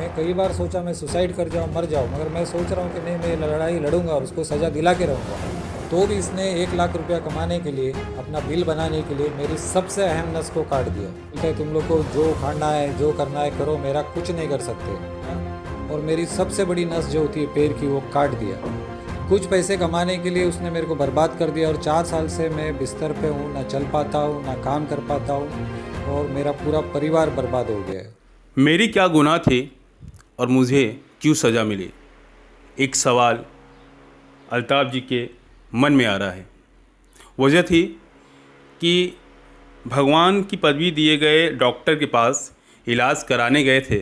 मैं कई बार सोचा मैं सुसाइड कर जाऊँ, मर जाऊँ, मगर मैं सोच रहा हूँ कि नहीं, मैं ये लड़ाई लड़ूंगा और उसको सज़ा दिला के रहूँगा। तो भी इसने 1 लाख रुपया कमाने के लिए, अपना बिल बनाने के लिए मेरी सबसे अहम नस को काट दिया। बोलता है तुम लोग को जो खाना है, जो करना है करो, मेरा कुछ नहीं कर सकते। हाँ? और मेरी सबसे बड़ी नस जो होती है पैर की, वो काट दिया। कुछ पैसे कमाने के लिए उसने मेरे को बर्बाद कर दिया और 4 साल से मैं बिस्तर पे हूँ, ना चल पाता हूँ, ना काम कर पाता हूँ, और मेरा पूरा परिवार बर्बाद हो गया है। मेरी क्या गुनाह थी और मुझे क्यों सज़ा मिली? एक सवाल अल्ताफ़ जी के मन में आ रहा है। वजह थी कि भगवान की पदवी दिए गए डॉक्टर के पास इलाज कराने गए थे,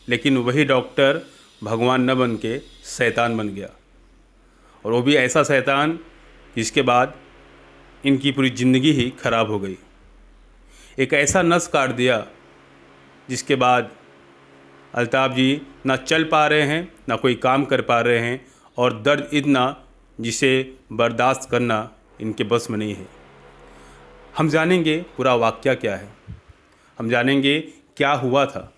लेकिन वही डॉक्टर भगवान न बन के शैतान बन गया, और वो भी ऐसा शैतान जिसके बाद इनकी पूरी ज़िंदगी ही खराब हो गई। एक ऐसा नस काट दिया जिसके बाद अल्ताफ़ जी ना चल पा रहे हैं, ना कोई काम कर पा रहे हैं, और दर्द इतना जिसे बर्दाश्त करना इनके बस में नहीं है। हम जानेंगे पूरा वाक़या क्या है, हम जानेंगे क्या हुआ था,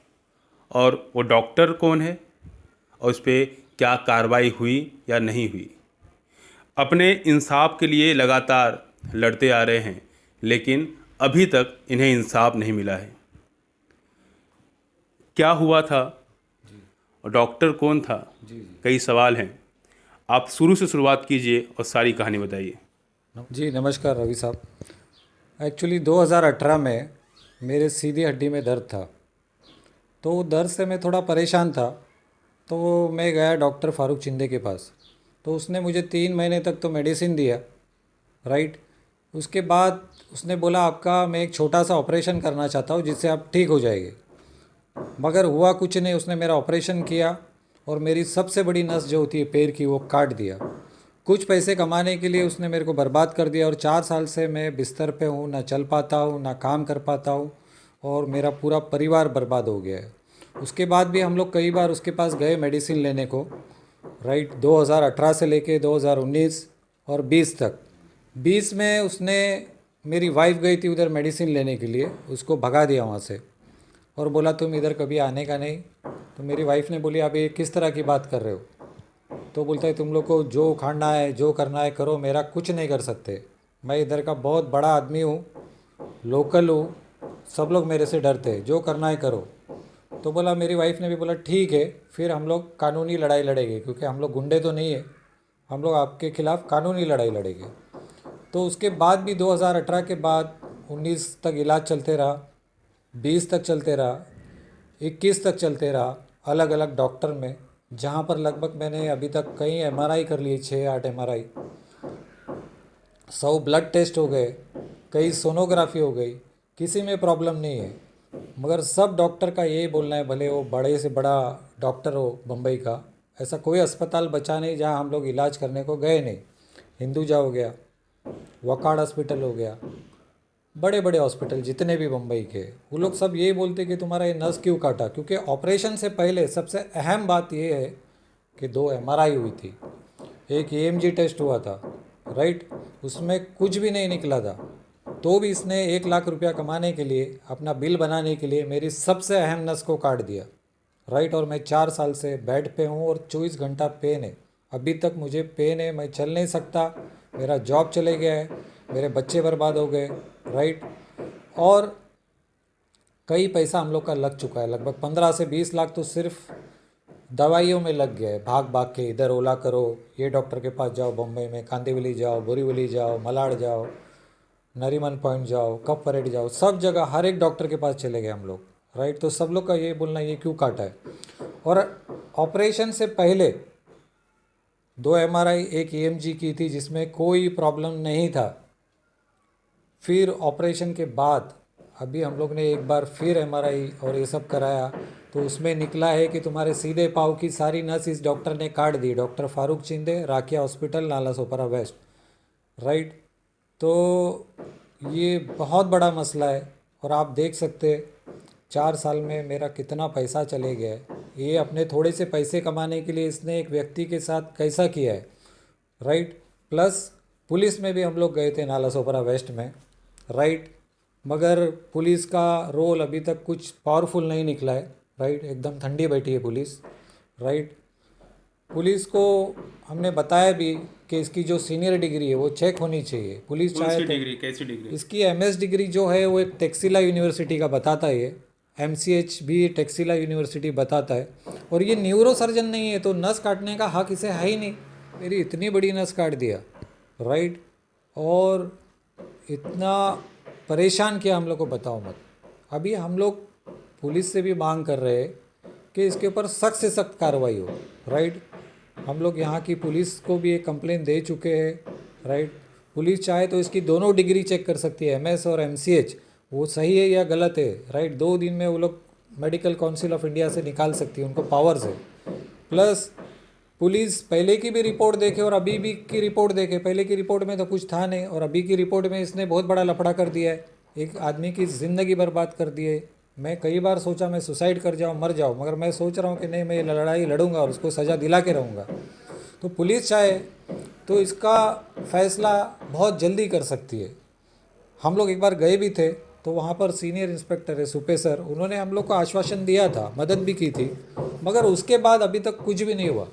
और वो डॉक्टर कौन है, और उस पर क्या कार्रवाई हुई या नहीं हुई। अपने इंसाफ के लिए लगातार लड़ते आ रहे हैं, लेकिन अभी तक इन्हें इंसाफ नहीं मिला है। क्या हुआ था और डॉक्टर कौन था, जी जी। कई सवाल हैं। आप शुरू से शुरुआत कीजिए और सारी कहानी बताइए। जी नमस्कार रवि साहब। एक्चुअली 2018 में मेरे सीधी हड्डी में दर्द था, तो दर्द से मैं थोड़ा परेशान था। तो मैं गया डॉक्टर फारूक चिंदे के पास। तो उसने मुझे 3 महीने तक तो मेडिसिन दिया, राइट। उसके बाद उसने बोला आपका मैं एक छोटा सा ऑपरेशन करना चाहता हूँ जिससे आप ठीक हो जाएंगे। मगर हुआ कुछ नहीं, उसने मेरा ऑपरेशन किया और मेरी सबसे बड़ी नस जो होती है पैर की, वो काट दिया। कुछ पैसे कमाने के लिए उसने मेरे को बर्बाद कर दिया और 4 साल से मैं बिस्तर पे हूँ, ना चल पाता हूँ, ना काम कर पाता हूँ, और मेरा पूरा परिवार बर्बाद हो गया है। उसके बाद भी हम लोग कई बार उसके पास गए मेडिसिन लेने को, राइट। 2018 से लेके 2019 और 20 तक। 20 में उसने, मेरी वाइफ गई थी उधर मेडिसिन लेने के लिए, उसको भगा दिया वहाँ से और बोला तुम इधर कभी आने का नहीं। तो मेरी वाइफ ने बोली आप ये किस तरह की बात कर रहे हो? तो बोलता है तुम लोग को जो खाना है, जो करना है करो, मेरा कुछ नहीं कर सकते। मैं इधर का बहुत बड़ा आदमी हूँ, लोकल हूँ, सब लोग मेरे से डरते हैं, जो करना है करो। तो बोला, मेरी वाइफ ने भी बोला ठीक है, फिर हम लोग कानूनी लड़ाई लड़ेंगे, क्योंकि हम लोग गुंडे तो नहीं है, हम लोग आपके खिलाफ़ कानूनी लड़ाई लड़ेंगे। तो उसके बाद भी 2018 के बाद 19 तक इलाज चलते रहा, 20 तक चलते रहा, 21 तक चलते रहा, अलग अलग डॉक्टर में, जहाँ पर लगभग मैंने अभी तक कई एमआरआई कर लिए, 6-8 एमआरआई, 100 ब्लड टेस्ट हो गए, कई सोनोग्राफी हो गई, किसी में प्रॉब्लम नहीं है। मगर सब डॉक्टर का यही बोलना है, भले वो बड़े से बड़ा डॉक्टर हो बम्बई का, ऐसा कोई अस्पताल बचा नहीं जहाँ हम लोग इलाज करने को गए नहीं। हिंदुजा हो गया, वकाड़ हॉस्पिटल हो गया, बड़े बड़े हॉस्पिटल जितने भी मुंबई के, वो लोग सब यही बोलते कि तुम्हारा ये नस क्यों काटा। क्योंकि ऑपरेशन से पहले सबसे अहम बात ये है कि 2 एमआरआई हुई थी, एक ईएमजी टेस्ट हुआ था, राइट। उसमें कुछ भी नहीं निकला था। तो भी इसने 1 लाख रुपया कमाने के लिए, अपना बिल बनाने के लिए मेरी सबसे अहम नस को काट दिया, राइट। और मैं 4 साल से बेड पे हूँ और 24 घंटा पेन है। अभी तक मुझे पेन है, मैं चल नहीं सकता, मेरा जॉब चले गया है, मेरे बच्चे बर्बाद हो गए, राइट। और कई पैसा हम लोग का लग चुका है, लगभग 15 से 20 लाख तो सिर्फ दवाइयों में लग गया है। भाग भाग के इधर ओला करो, ये डॉक्टर के पास जाओ, बम्बई में कांदिवली जाओ, बोरीवली जाओ, मलाड जाओ, नरीमन पॉइंट जाओ, कप परेड जाओ, सब जगह हर एक डॉक्टर के पास चले गए हम लोग, राइट। तो सब लोग का ये बोलना, ये क्यों काटा है। और ऑपरेशन से पहले 2 एमआरआई, एक ईएमजी की थी जिसमें कोई प्रॉब्लम नहीं था। फिर ऑपरेशन के बाद अभी हम लोग ने एक बार फिर एमआरआई और ये सब कराया, तो उसमें निकला है कि तुम्हारे सीधे पाँव की सारी नस इस डॉक्टर ने काट दी, doctor Farooq Chinde, Rakiya hospital, Nala Sopara waste, right. तो ये बहुत बड़ा मसला है। और आप देख सकते 4 साल में मेरा कितना पैसा चले गया है। ये अपने थोड़े से पैसे कमाने के लिए इसने एक व्यक्ति के साथ कैसा किया है, राइट। प्लस पुलिस में भी हम लोग गए थे नाला सोपारा वेस्ट में, राइट। मगर पुलिस का रोल अभी तक कुछ पावरफुल नहीं निकला है। राइट, एकदम ठंडी बैठी है पुलिस, राइट। पुलिस को हमने बताया भी कि इसकी जो सीनियर डिग्री है वो चेक होनी चाहिए। पुलिस कौन चाहे सी तो डिग्री, कैसी डिग्री? इसकी एमएस डिग्री जो है वो एक टेक्सिला यूनिवर्सिटी का बताता है, ये एमसीएच भी टेक्सिला यूनिवर्सिटी बताता है। और ये न्यूरो सर्जन नहीं है तो नस काटने का हक इसे है ही नहीं। मेरी इतनी बड़ी नस काट दिया, राइट, और इतना परेशान किया हम लोग को, बताओ मत। अभी हम लोग पुलिस से भी मांग कर रहे हैं कि इसके ऊपर सख्त से सख्त कार्रवाई हो, राइट। हम लोग यहाँ की पुलिस को भी एक कंप्लेन दे चुके हैं, राइट। पुलिस चाहे तो इसकी दोनों डिग्री चेक कर सकती है, एमएस और एमसीएच, वो सही है या गलत है, राइट। 2 दिन में वो लोग मेडिकल काउंसिल ऑफ इंडिया से निकाल सकती है, उनको पावर्स है। प्लस पुलिस पहले की भी रिपोर्ट देखे और अभी भी की रिपोर्ट देखे। पहले की रिपोर्ट में तो कुछ था नहीं और अभी की रिपोर्ट में इसने बहुत बड़ा लफड़ा कर दिया है, एक आदमी की ज़िंदगी बर्बाद कर दी है। मैं कई बार सोचा मैं सुसाइड कर जाऊँ, मर जाऊँ, मगर मैं सोच रहा हूँ कि नहीं, मैं ये लड़ाई लड़ूंगा और उसको सज़ा दिला के रहूँगा। तो पुलिस चाहे तो इसका फैसला बहुत जल्दी कर सकती है। हम लोग एक बार गए भी थे तो वहाँ पर सीनियर इंस्पेक्टर है सुपे सर, उन्होंने हम लोग को आश्वासन दिया था, मदद भी की थी, मगर उसके बाद अभी तक कुछ भी नहीं हुआ।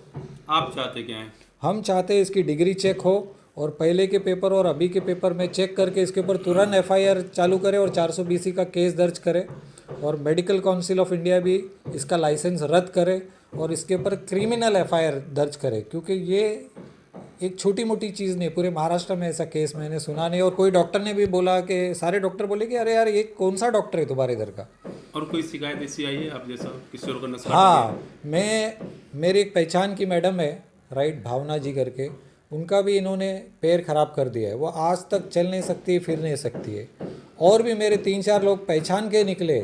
आप चाहते क्या हैं? हम चाहते हैं इसकी डिग्री चेक हो और पहले के पेपर और अभी के पेपर में चेक करके इसके ऊपर तुरंत एफआईआर चालू करे और 420 का केस दर्ज करे और मेडिकल काउंसिल ऑफ इंडिया भी इसका लाइसेंस रद्द करे और इसके ऊपर क्रिमिनल एफआईआर दर्ज करे, क्योंकि ये एक छोटी मोटी चीज़ नहीं। पूरे महाराष्ट्र में ऐसा केस मैंने सुना नहीं। और कोई डॉक्टर ने भी बोला कि सारे डॉक्टर बोले कि अरे यार ये कौन सा डॉक्टर है तुम्हारे इधर का। और कोई शिकायत ऐसी आई है आप जैसा किसी और का नस काट हाँ, मेरी एक पहचान की मैडम है, राइट, भावना जी करके, उनका भी इन्होंने पैर खराब कर दिया है। वो आज तक चल नहीं सकती, फिर नहीं सकती है। और भी मेरे 3-4 लोग पहचान के निकले।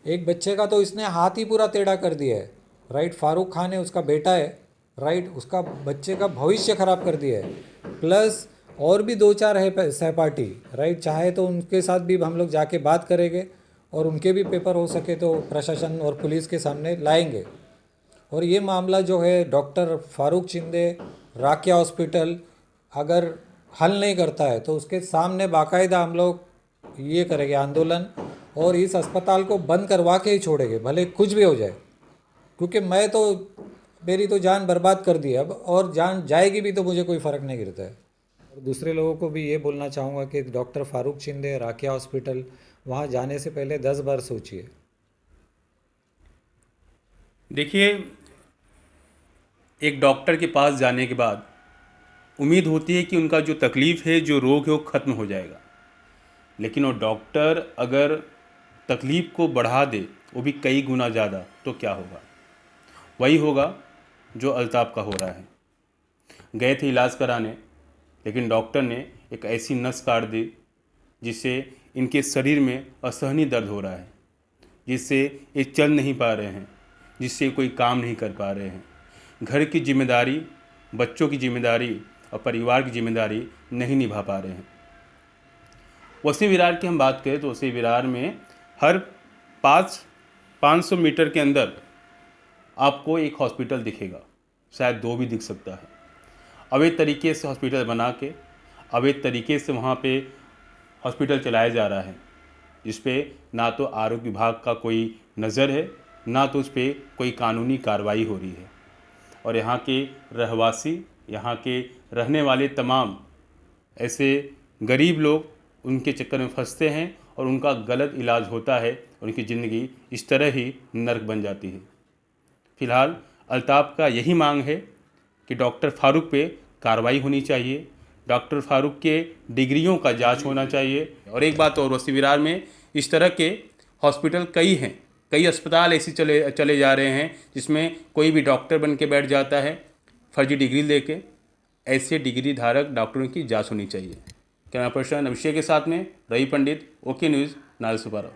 एक बच्चे का तो इसने हाथ ही पूरा टेढ़ा कर दिया है, राइट। फारूक खान है, उसका बेटा है, राइट, उसका बच्चे का भविष्य खराब कर दिया है। प्लस और भी 2-4 है सहपाठी, राइट। चाहे तो उनके साथ भी हम लोग जाके बात करेंगे और उनके भी पेपर हो सके तो प्रशासन और पुलिस के सामने लाएंगे। और ये मामला जो है डॉक्टर फारूक चिंदे राकिया हॉस्पिटल अगर हल नहीं करता है तो उसके सामने बाकायदा हम लोग ये करेंगे आंदोलन और इस अस्पताल को बंद करवा के ही छोड़ेंगे, भले कुछ भी हो जाए। क्योंकि मेरी तो जान बर्बाद कर दी है अब, और जान जाएगी भी तो मुझे कोई फ़र्क नहीं गिरता है। और दूसरे लोगों को भी ये बोलना चाहूँगा कि डॉक्टर फारूक चिंदे राकिया हॉस्पिटल, वहाँ जाने से पहले 10 बार सोचिए। देखिए, एक डॉक्टर के पास जाने के बाद उम्मीद होती है कि उनका जो तकलीफ़ है, जो रोग है, वो ख़त्म हो जाएगा। लेकिन वो डॉक्टर अगर तकलीफ़ को बढ़ा दे, वो भी कई गुना ज़्यादा, तो क्या होगा? वही होगा जो अल्ताफ़ का हो रहा है। गए थे इलाज कराने, लेकिन डॉक्टर ने एक ऐसी नस काट दी जिससे इनके शरीर में असहनीय दर्द हो रहा है, जिससे ये चल नहीं पा रहे हैं, जिससे कोई काम नहीं कर पा रहे हैं। घर की जिम्मेदारी, बच्चों की जिम्मेदारी और परिवार की जिम्मेदारी नहीं निभा पा रहे हैं। वसीम विरार की हम बात करें तो वसीम विरार में हर 500 मीटर के अंदर आपको एक हॉस्पिटल दिखेगा, शायद 2 भी दिख सकता है। अवैध तरीके से हॉस्पिटल बना के अवैध तरीके से वहाँ पे हॉस्पिटल चलाया जा रहा है, जिस पे ना तो आरोग्य विभाग का कोई नज़र है, ना तो उस पर कोई कानूनी कार्रवाई हो रही है। और यहाँ के रहवासी, यहाँ के रहने वाले तमाम ऐसे गरीब लोग उनके चक्कर में फंसते हैं और उनका गलत इलाज होता है, उनकी ज़िंदगी इस तरह ही नर्क बन जाती है। फ़िलहाल अल्ताफ़ का यही मांग है कि डॉक्टर फारूक पे कार्रवाई होनी चाहिए, डॉक्टर फारूक के डिग्रियों का जांच होना चाहिए। और एक बात और, वसीम विरार में इस तरह के हॉस्पिटल कई हैं, कई अस्पताल ऐसे चले जा रहे हैं जिसमें कोई भी डॉक्टर बन के बैठ जाता है फर्जी डिग्री लेके। ऐसे डिग्री धारक डॉक्टरों की जांच होनी चाहिए। कैमरा पर्सन अभिषेक के साथ में रवि पंडित, ओके न्यूज़, नाल सुपारा।